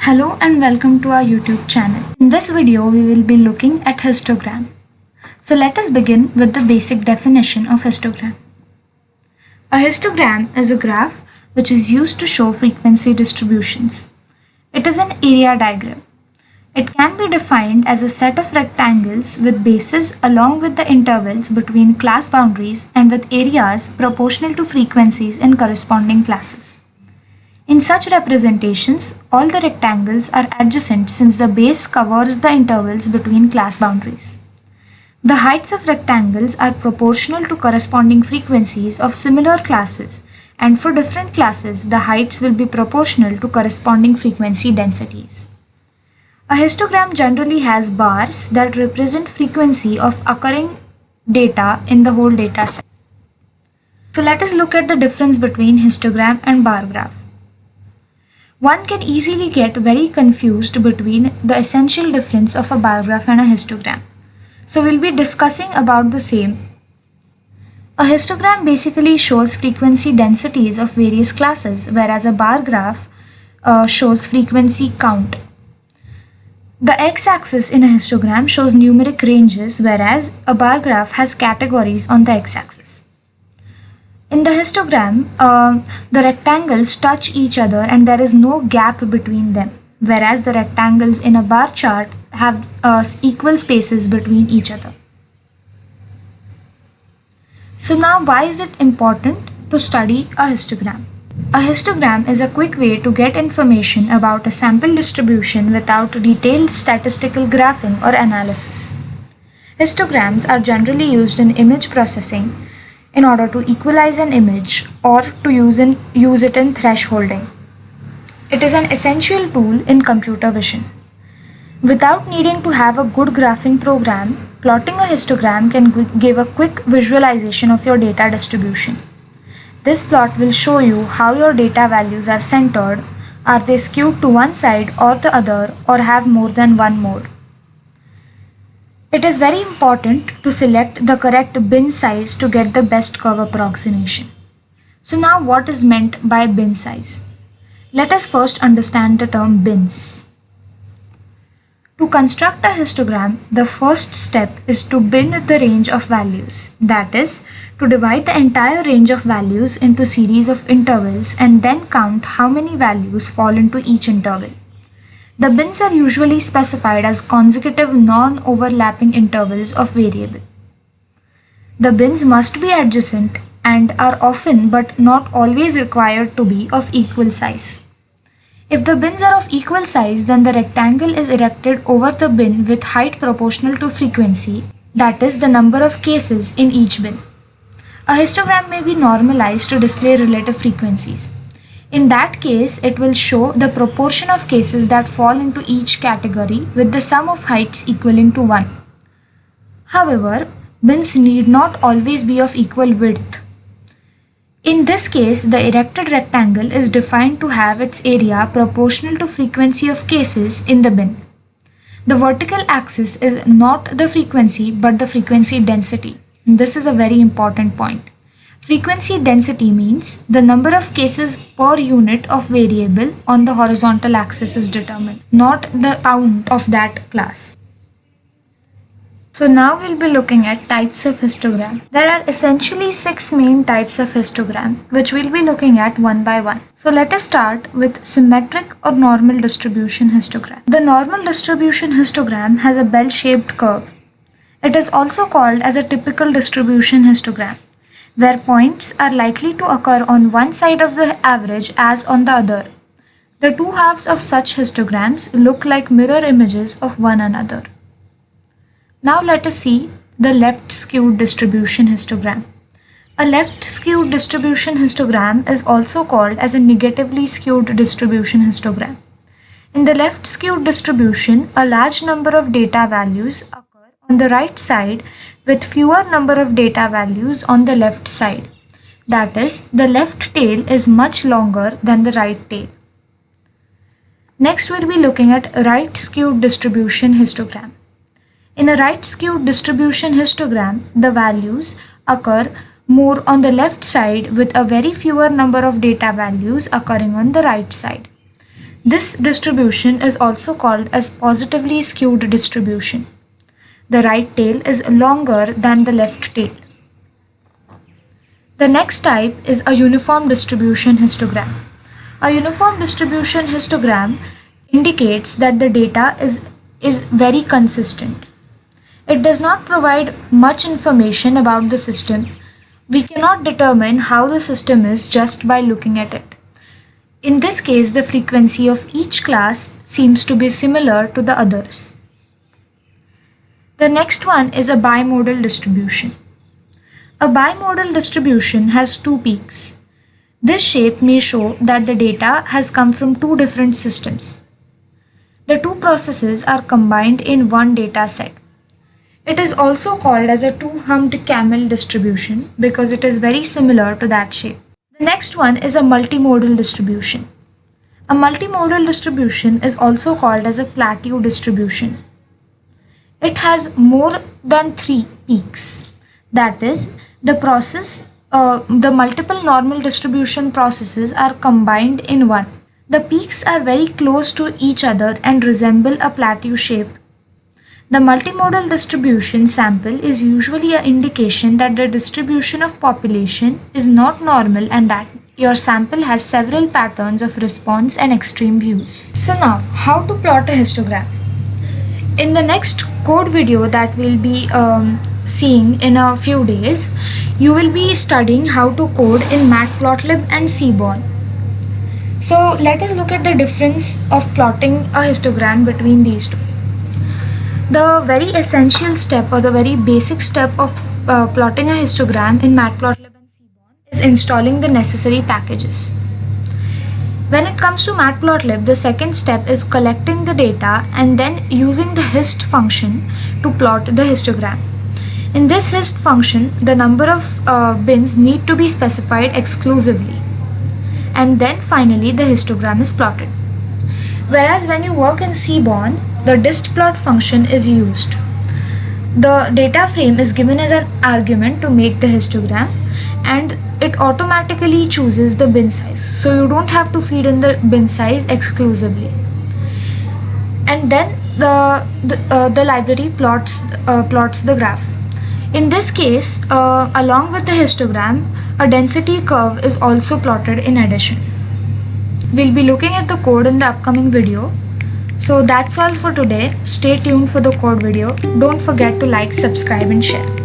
Hello and welcome to our YouTube channel. In this video, we will be looking at histogram. So let us begin with the basic definition of histogram. A histogram is a graph which is used to show frequency distributions. It is an area diagram. It can be defined as a set of rectangles with bases along with the intervals between class boundaries and with areas proportional to frequencies in corresponding classes. In such representations, all the rectangles are adjacent since the base covers the intervals between class boundaries. The heights of rectangles are proportional to corresponding frequencies of similar classes, and for different classes, the heights will be proportional to corresponding frequency densities. A histogram generally has bars that represent frequency of occurring data in the whole data set. So let us look at the difference between histogram and bar graph. One can easily get very confused between the essential difference of a bar graph and a histogram. So we'll be discussing about the same. A histogram basically shows frequency densities of various classes, whereas a bar graph shows frequency count. The x-axis in a histogram shows numeric ranges, whereas a bar graph has categories on the x-axis. In the histogram, the rectangles touch each other and there is no gap between them, whereas the rectangles in a bar chart have equal spaces between each other. So now why is it important to study a histogram? A histogram is a quick way to get information about a sample distribution without detailed statistical graphing or analysis. Histograms are generally used in image processing in order to equalize an image or to use it in thresholding. It is an essential tool in computer vision. Without needing to have a good graphing program, plotting a histogram can give a quick visualization of your data distribution. This plot will show you how your data values are centered, are they skewed to one side or the other, or have more than one mode. It is very important to select the correct bin size to get the best curve approximation. So now what is meant by bin size? Let us first understand the term bins. To construct a histogram, the first step is to bin the range of values. That is, to divide the entire range of values into series of intervals and then count how many values fall into each interval. The bins are usually specified as consecutive non-overlapping intervals of variable. The bins must be adjacent and are often but not always required to be of equal size. If the bins are of equal size, then the rectangle is erected over the bin with height proportional to frequency, that is the number of cases in each bin. A histogram may be normalized to display relative frequencies. In that case, it will show the proportion of cases that fall into each category with the sum of heights equaling to 1. However, bins need not always be of equal width. In this case, the erected rectangle is defined to have its area proportional to frequency of cases in the bin. The vertical axis is not the frequency but the frequency density. This is a very important point. Frequency density means the number of cases per unit of variable on the horizontal axis is determined, not the count of that class. So now we'll be looking at types of histogram. There are essentially 6 main types of histogram, which we'll be looking at one by one. So let us start with symmetric or normal distribution histogram. The normal distribution histogram has a bell-shaped curve. It is also called as a typical distribution histogram, where points are likely to occur on one side of the average as on the other. The two halves of such histograms look like mirror images of one another. Now let us see the left skewed distribution histogram. A left skewed distribution histogram is also called as a negatively skewed distribution histogram. In the left skewed distribution, a large number of data values occur on the right side with fewer number of data values on the left side. That is, the left tail is much longer than the right tail. Next, we'll be looking at right skewed distribution histogram. In a right skewed distribution histogram, the values occur more on the left side with a very fewer number of data values occurring on the right side. This distribution is also called as positively skewed distribution. The right tail is longer than the left tail. The next type is a uniform distribution histogram. A uniform distribution histogram indicates that the data is very consistent. It does not provide much information about the system. We cannot determine how the system is just by looking at it. In this case, the frequency of each class seems to be similar to the others. The next one is a bimodal distribution. A bimodal distribution has two peaks. This shape may show that the data has come from two different systems. The two processes are combined in one data set. It is also called as a two-humped camel distribution because it is very similar to that shape. The next one is a multimodal distribution. A multimodal distribution is also called as a plateau distribution. It has more than three peaks. That is, the multiple normal distribution processes are combined in one. The peaks are very close to each other and resemble a plateau shape. The multimodal distribution sample is usually an indication that the distribution of population is not normal and that your sample has several patterns of response and extreme views. So now, how to plot a histogram? In the next code video that we'll be seeing in a few days, you will be studying how to code in Matplotlib and Seaborn. So let us look at the difference of plotting a histogram between these two. The very essential step or the very basic step of plotting a histogram in Matplotlib and Seaborn is installing the necessary packages. When it comes to Matplotlib, the second step is collecting the data and then using the hist function to plot the histogram. In this hist function, the number of bins need to be specified exclusively. And then finally the histogram is plotted. Whereas when you work in Seaborn, the distplot function is used. The data frame is given as an argument to make the histogram and it automatically chooses the bin size. So you don't have to feed in the bin size exclusively. And then the library plots the graph. In this case, along with the histogram, a density curve is also plotted in addition. We'll be looking at the code in the upcoming video. So that's all for today. Stay tuned for the code video. Don't forget to like, subscribe and share.